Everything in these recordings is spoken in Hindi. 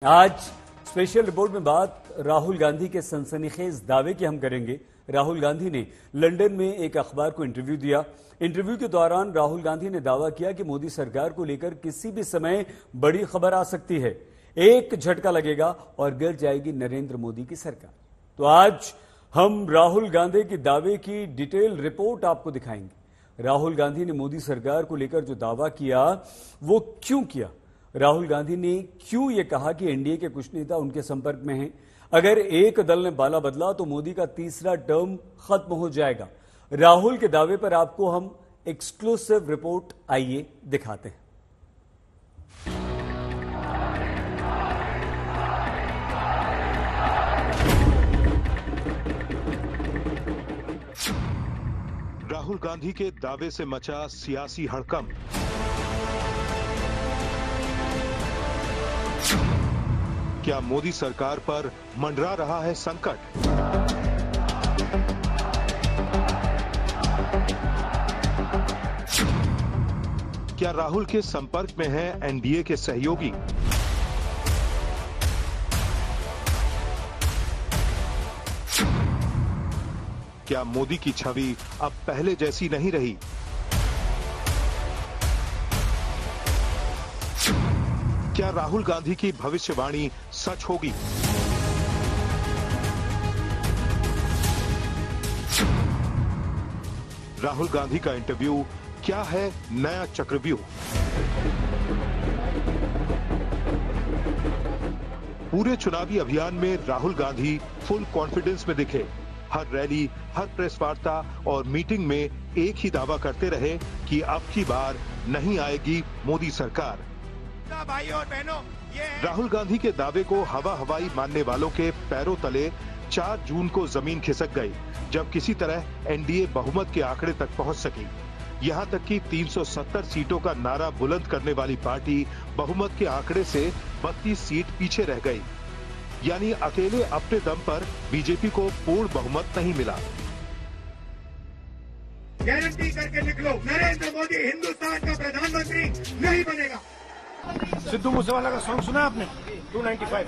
आज स्पेशल रिपोर्ट में बात राहुल गांधी के सनसनीखेज दावे की हम करेंगे। राहुल गांधी ने लंदन में एक अखबार को इंटरव्यू दिया। इंटरव्यू के दौरान राहुल गांधी ने दावा किया कि मोदी सरकार को लेकर किसी भी समय बड़ी खबर आ सकती है, एक झटका लगेगा और गिर जाएगी नरेंद्र मोदी की सरकार। तो आज हम राहुल गांधी के दावे की डिटेल रिपोर्ट आपको दिखाएंगे। राहुल गांधी ने मोदी सरकार को लेकर जो दावा किया वो क्यों किया, राहुल गांधी ने क्यों यह कहा कि एनडीए के कुछ नेता उनके संपर्क में हैं, अगर एक दल ने बाला बदला तो मोदी का तीसरा टर्म खत्म हो जाएगा। राहुल के दावे पर आपको हम एक्सक्लूसिव रिपोर्ट आइए दिखाते हैं। राहुल गांधी के दावे से मचा सियासी हड़कंप। क्या मोदी सरकार पर मंडरा रहा है संकट? क्या राहुल के संपर्क में हैं एनडीए के सहयोगी? क्या मोदी की छवि अब पहले जैसी नहीं रही? क्या राहुल गांधी की भविष्यवाणी सच होगी? राहुल गांधी का इंटरव्यू क्या है नया चक्रव्यूह? पूरे चुनावी अभियान में राहुल गांधी फुल कॉन्फिडेंस में दिखे। हर रैली, हर प्रेस वार्ता और मीटिंग में एक ही दावा करते रहे कि अब की बार नहीं आएगी मोदी सरकार। भाई और बहनों, राहुल गांधी के दावे को हवा हवाई मानने वालों के पैरों तले 4 जून को जमीन खिसक गई, जब किसी तरह एनडीए बहुमत के आंकड़े तक पहुंच सकी। यहां तक कि 370 सीटों का नारा बुलंद करने वाली पार्टी बहुमत के आंकड़े से 32 सीट पीछे रह गई। यानी अकेले अपने दम पर बीजेपी को पूर्ण बहुमत नहीं मिला। गारंटी करके निकलो, नरेंद्र मोदी हिंदुस्तान का प्रधानमंत्री नहीं बनेगा। सिद्धू मूसेवाला का सॉन्ग सुना आपने? 295।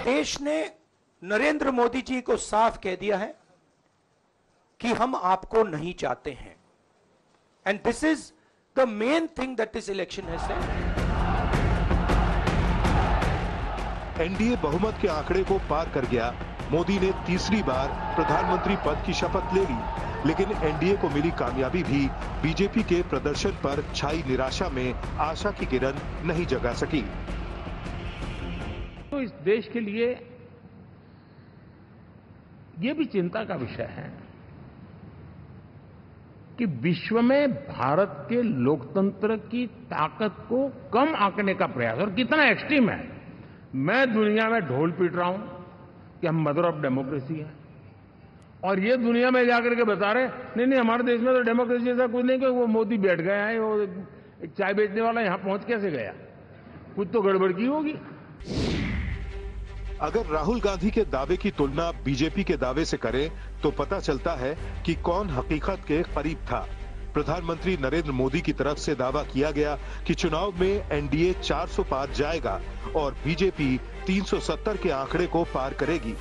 देश ने नरेंद्र मोदी जी को साफ कह दिया है कि हम आपको नहीं चाहते हैं, and this is the main thing that this election has said. NDA बहुमत के आंकड़े को पार कर गया। मोदी ने तीसरी बार प्रधानमंत्री पद की शपथ ले ली, लेकिन एनडीए को मिली कामयाबी भी बीजेपी के प्रदर्शन पर छाई निराशा में आशा की किरण नहीं जगा सकी। तो इस देश के लिए ये भी चिंता का विषय है कि विश्व में भारत के लोकतंत्र की ताकत को कम आंकने का प्रयास, और कितना एक्सट्रीम है। मैं दुनिया में ढोल पीट रहा हूं कि हम मदर ऑफ डेमोक्रेसी है, और ये दुनिया में जाकर के बता रहे नहीं हमारे देश में तो डेमोक्रेसी ऐसा कुछ नहीं, कि वो मोदी बैठ गया है, वो एक चाय बेचने वाला यहां पहुंच कैसे गया, कुछ तो गड़बड़ की होगी। अगर राहुल गांधी के दावे की तुलना बीजेपी के दावे से करें तो पता चलता है कि कौन हकीकत के करीब था। प्रधानमंत्री नरेंद्र मोदी की तरफ से दावा किया गया कि चुनाव में एनडीए 400 पार जाएगा और बीजेपी 370 के आंकड़े को पार करेगी।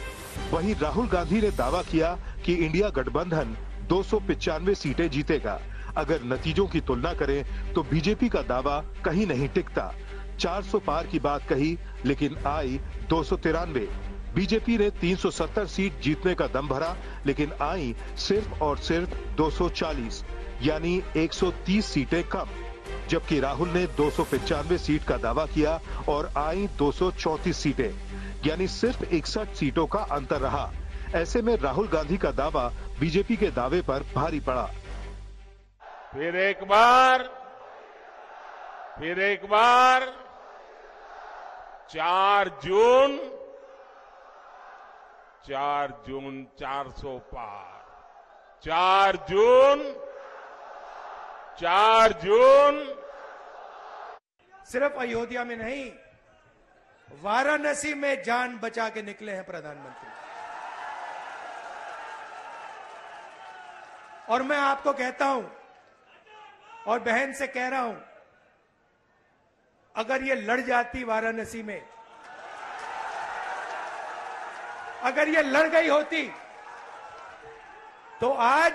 वहीं राहुल गांधी ने दावा किया कि इंडिया गठबंधन 295 सीटें जीतेगा। अगर नतीजों की तुलना करें तो बीजेपी का दावा कहीं नहीं टिकता। 400 पार की बात कही, लेकिन आई 293। बीजेपी ने 370 सीट जीतने का दम भरा, लेकिन आई सिर्फ और सिर्फ 240, यानी 130 सीटें कम। जबकि राहुल ने 295 सीट का दावा किया और आई 234 सीटें, यानी सिर्फ 61 सीटों का अंतर रहा। ऐसे में राहुल गांधी का दावा बीजेपी के दावे पर भारी पड़ा। फिर एक बार 4 जून 400 पार, 4 जून। सिर्फ अयोध्या में नहीं, वाराणसी में जान बचा के निकले हैं प्रधानमंत्री। और मैं आपको कहता हूं और बहन से कह रहा हूं, अगर ये लड़ जाती वाराणसी में अगर ये लड़ गई होती तो आज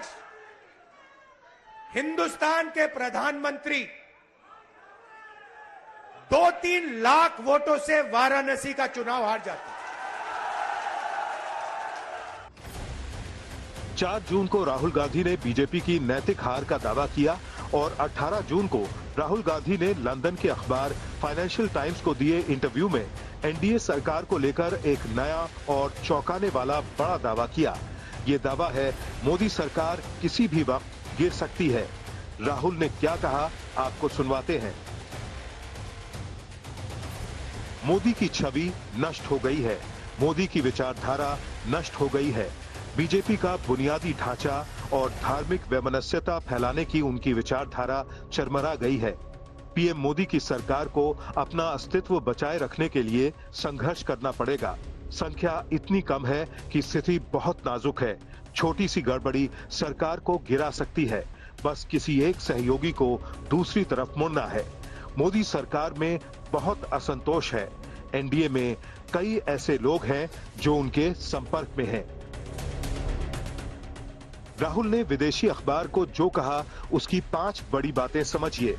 हिंदुस्तान के प्रधानमंत्री 2-3 लाख वोटों से वाराणसी का चुनाव हार जाते। 4 जून को राहुल गांधी ने बीजेपी की नैतिक हार का दावा किया और 18 जून को राहुल गांधी ने लंदन के अखबार फाइनेंशियल टाइम्स को दिए इंटरव्यू में एनडीए सरकार को लेकर एक नया और चौंकाने वाला बड़ा दावा किया। ये दावा है मोदी सरकार किसी भी वक्त गिर सकती है। राहुल ने क्या कहा, आपको सुनवाते हैं। मोदी की छवि नष्ट हो गई है, मोदी की विचारधारा नष्ट हो गई है। बीजेपी का बुनियादी ढांचा और धार्मिक वैमनस्यता फैलाने की उनकी विचारधारा चरमरा गई है। पीएम मोदी की सरकार को अपना अस्तित्व बचाए रखने के लिए संघर्ष करना पड़ेगा। संख्या इतनी कम है कि स्थिति बहुत नाजुक है। छोटी सी गड़बड़ी सरकार को गिरा सकती है। बस किसी एक सहयोगी को दूसरी तरफ मुड़ना है। मोदी सरकार में बहुत असंतोष है। एनडीए में कई ऐसे लोग हैं जो उनके संपर्क में हैं। राहुल ने विदेशी अखबार को जो कहा उसकी 5 बड़ी बातें समझिए।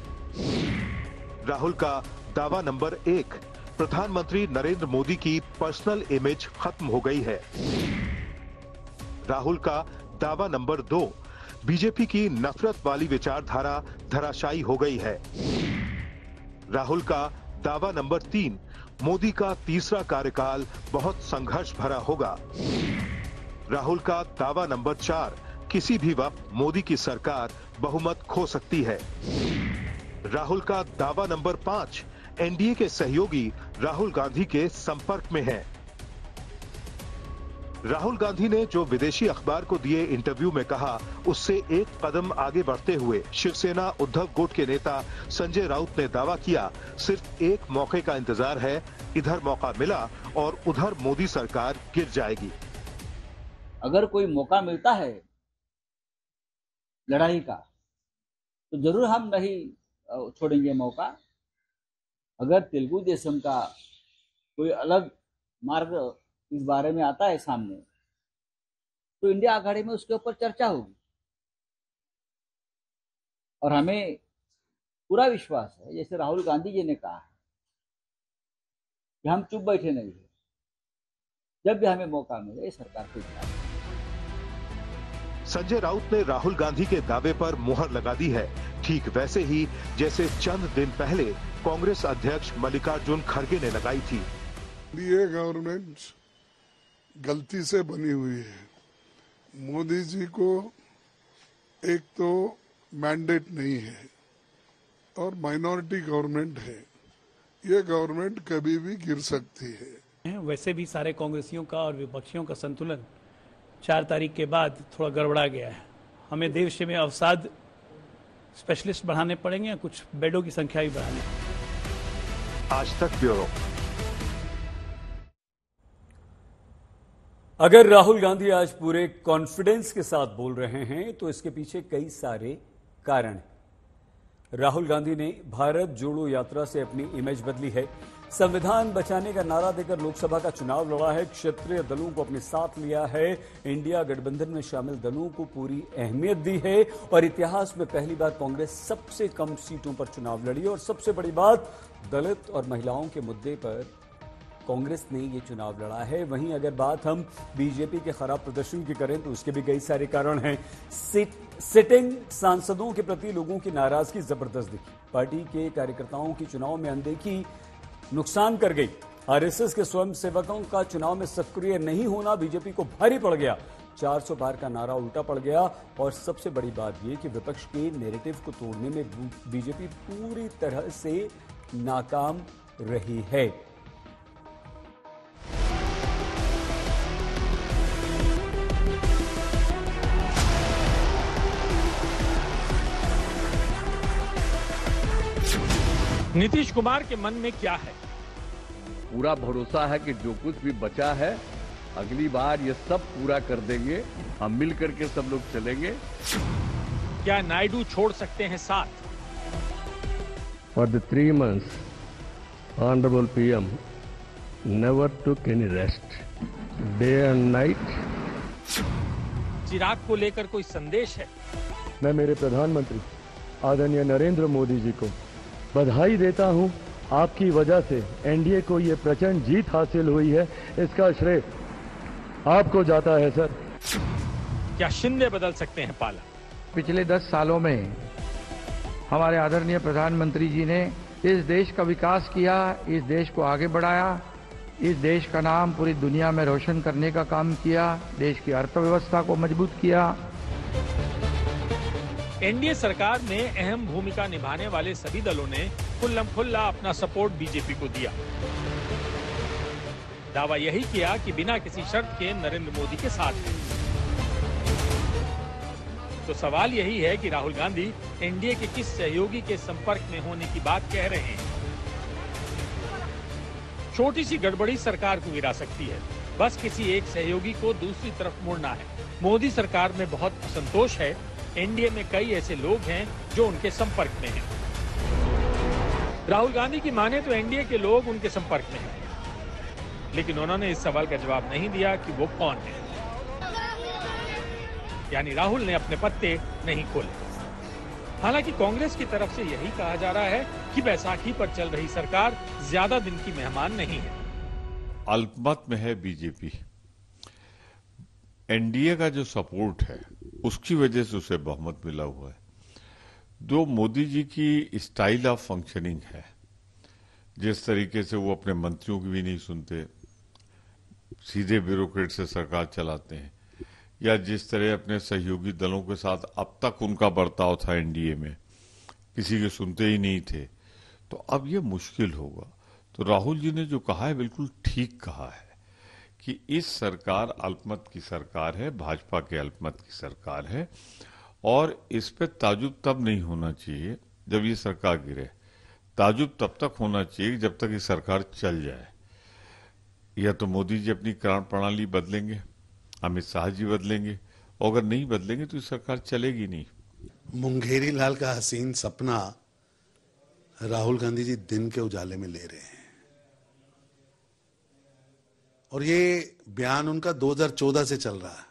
राहुल का दावा नंबर 1, प्रधानमंत्री नरेंद्र मोदी की पर्सनल इमेज खत्म हो गई है। राहुल का दावा नंबर 2, बीजेपी की नफरत वाली विचारधारा धराशायी हो गई है। राहुल का दावा नंबर 3, मोदी का तीसरा कार्यकाल बहुत संघर्ष भरा होगा। राहुल का दावा नंबर 4, किसी भी वक्त मोदी की सरकार बहुमत खो सकती है। राहुल का दावा नंबर 5, एनडीए के सहयोगी राहुल गांधी के संपर्क में हैं। राहुल गांधी ने जो विदेशी अखबार को दिए इंटरव्यू में कहा, उससे एक कदम आगे बढ़ते हुए शिवसेना उद्धव गुट के नेता संजय राउत ने दावा किया, सिर्फ एक मौके का इंतजार है, इधर मौका मिला और उधर मोदी सरकार गिर जाएगी। अगर कोई मौका मिलता है लड़ाई का तो जरूर हम नहीं छोड़ेंगे मौका। अगर तेलुगु देशम का कोई अलग मार्ग इस बारे में आता है सामने तो इंडिया आघाड़ी में उसके ऊपर चर्चा होगी और हमें पूरा विश्वास है, जैसे राहुल गांधी जी ने कहा है कि हम चुप बैठे नहीं हैं, जब भी हमें मौका मिले सरकार को जिताएंगे। संजय राउत ने राहुल गांधी के दावे पर मुहर लगा दी है, ठीक वैसे ही जैसे चंद दिन पहले कांग्रेस अध्यक्ष मल्लिकार्जुन खड़गे ने लगाई थी। ये गवर्नमेंट गलती से बनी हुई है। मोदी जी को एक तो मैंडेट नहीं है और माइनॉरिटी गवर्नमेंट है। ये गवर्नमेंट कभी भी गिर सकती है। वैसे भी सारे कांग्रेसियों का और विपक्षियों का संतुलन 4 तारीख के बाद थोड़ा गड़बड़ा गया है। हमें देश में अवसाद स्पेशलिस्ट बढ़ाने पड़ेंगे, कुछ बेडों की संख्या भी बढ़ानी पड़ेगी। आज तक ब्यूरो। अगर राहुल गांधी आज पूरे कॉन्फिडेंस के साथ बोल रहे हैं तो इसके पीछे कई सारे कारण हैं। राहुल गांधी ने भारत जोड़ो यात्रा से अपनी इमेज बदली है, संविधान बचाने का नारा देकर लोकसभा का चुनाव लड़ा है, क्षेत्रीय दलों को अपने साथ लिया है, इंडिया गठबंधन में शामिल दलों को पूरी अहमियत दी है और इतिहास में पहली बार कांग्रेस सबसे कम सीटों पर चुनाव लड़ी। और सबसे बड़ी बात, दलित और महिलाओं के मुद्दे पर कांग्रेस ने ये चुनाव लड़ा है। वहीं अगर बात हम बीजेपी के खराब प्रदर्शन की करें तो उसके भी कई सारे कारण हैं। सिटिंग सांसदों के प्रति लोगों की नाराजगी जबरदस्त दिखी, पार्टी के कार्यकर्ताओं की चुनाव में अनदेखी नुकसान कर गई। आरएसएस के स्वयंसेवकों का चुनाव में सक्रिय नहीं होना बीजेपी को भारी पड़ गया। 400 पार का नारा उल्टा पड़ गया और सबसे बड़ी बात यह कि विपक्ष के नैरेटिव को तोड़ने में बीजेपी पूरी तरह से नाकाम रही है। नीतीश कुमार के मन में क्या है? पूरा भरोसा है कि जो कुछ भी बचा है अगली बार ये सब पूरा कर देंगे। हम मिल करके सब लोग चलेंगे। क्या नायडू छोड़ सकते हैं साथ? For the 3 months, Honorable PM never took any rest. Day and night. चिराग को लेकर कोई संदेश है? मैं मेरे प्रधानमंत्री आदरणीय नरेंद्र मोदी जी को बधाई देता हूं। आपकी वजह से एनडीए को ये प्रचंड जीत हासिल हुई है, इसका श्रेय आपको जाता है सर। क्या शिंदे बदल सकते हैं पाला? पिछले 10 सालों में हमारे आदरणीय प्रधानमंत्री जी ने इस देश का विकास किया, इस देश को आगे बढ़ाया, इस देश का नाम पूरी दुनिया में रोशन करने का काम किया, देश की अर्थव्यवस्था को मजबूत किया। एनडीए सरकार में अहम भूमिका निभाने वाले सभी दलों ने खुल्लम खुल्ला अपना सपोर्ट बीजेपी को दिया। दावा यही किया कि बिना किसी शर्त के नरेंद्र मोदी के साथ है। तो सवाल यही है कि राहुल गांधी एनडीए के किस सहयोगी के संपर्क में होने की बात कह रहे हैं। छोटी सी गड़बड़ी सरकार को गिरा सकती है, बस किसी एक सहयोगी को दूसरी तरफ मोड़ना है। मोदी सरकार में बहुत असंतोष है। एनडीए में कई ऐसे लोग हैं जो उनके संपर्क में हैं। राहुल गांधी की माने तो एनडीए के लोग उनके संपर्क में हैं, लेकिन उन्होंने इस सवाल का जवाब नहीं दिया कि वो कौन है। यानी राहुल ने अपने पत्ते नहीं खोले। हालांकि कांग्रेस की तरफ से यही कहा जा रहा है कि बैसाखी पर चल रही सरकार ज्यादा दिन की मेहमान नहीं है। अल्पमत में है बीजेपी। एनडीए का जो सपोर्ट है उसकी वजह से उसे बहुमत मिला हुआ है। जो मोदी जी की स्टाइल ऑफ फंक्शनिंग है, जिस तरीके से वो अपने मंत्रियों की भी नहीं सुनते, सीधे ब्यूरोक्रेट से सरकार चलाते हैं, या जिस तरह अपने सहयोगी दलों के साथ अब तक उनका बर्ताव था एनडीए में, किसी के सुनते ही नहीं थे, तो अब ये मुश्किल होगा। तो राहुल जी ने जो कहा है बिल्कुल ठीक कहा है कि इस सरकार अल्पमत की सरकार है, भाजपा के अल्पमत की सरकार है, और इस पे ताजुब तब नहीं होना चाहिए जब ये सरकार गिरे। ताजुब तब तक होना चाहिए जब तक ये सरकार चल जाए। या तो मोदी जी अपनी प्रणाली बदलेंगे, अमित शाह जी बदलेंगे, और अगर नहीं बदलेंगे तो ये सरकार चलेगी नहीं। मुंगेरी लाल का हसीन सपना राहुल गांधी जी दिन के उजाले में ले रहे हैं, और ये बयान उनका 2014 से चल रहा है।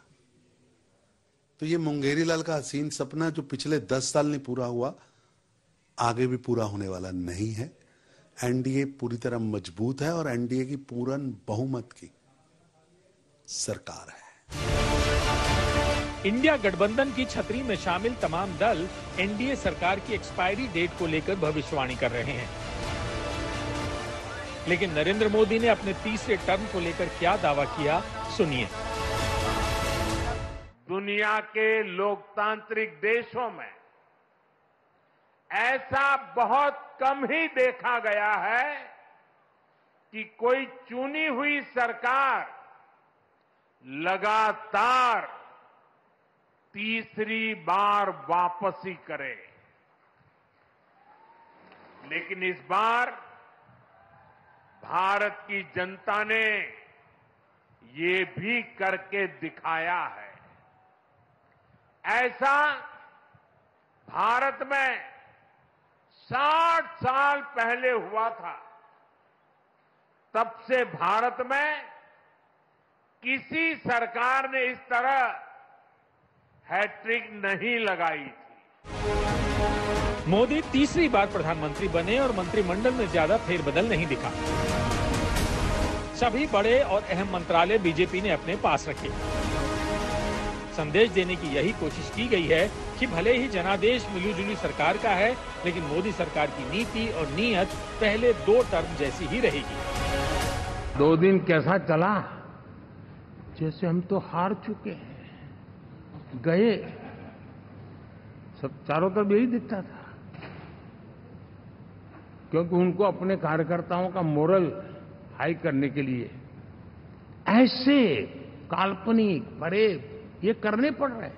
तो ये मुंगेरी लाल का हसीन सपना जो पिछले 10 साल नहीं पूरा हुआ, आगे भी पूरा होने वाला नहीं है। एनडीए पूरी तरह मजबूत है और एनडीए की पूर्ण बहुमत की सरकार है। इंडिया गठबंधन की छतरी में शामिल तमाम दल एनडीए सरकार की एक्सपायरी डेट को लेकर भविष्यवाणी कर रहे हैं, लेकिन नरेंद्र मोदी ने अपने तीसरे टर्म को लेकर क्या दावा किया, सुनिए। दुनिया के लोकतांत्रिक देशों में ऐसा बहुत कम ही देखा गया है कि कोई चुनी हुई सरकार लगातार तीसरी बार वापसी करे। लेकिन इस बार भारत की जनता ने ये भी करके दिखाया है। ऐसा भारत में 60 साल पहले हुआ था। तब से भारत में किसी सरकार ने इस तरह हैट्रिक नहीं लगाई थी। मोदी तीसरी बार प्रधानमंत्री बने और मंत्रिमंडल में ज्यादा फेरबदल नहीं दिखा। सभी बड़े और अहम मंत्रालय बीजेपी ने अपने पास रखे। संदेश देने की यही कोशिश की गई है कि भले ही जनादेश मिलीजुली सरकार का है, लेकिन मोदी सरकार की नीति और नीयत पहले 2 टर्म जैसी ही रहेगी। 2 दिन कैसा चला, जैसे हम तो हार चुके हैं, गए। सब चारों तरफ यही दिखता था, क्योंकि उनको अपने कार्यकर्ताओं का मोरल हाई करने के लिए ऐसे काल्पनिक परेड ये करने पड़ रहे हैं।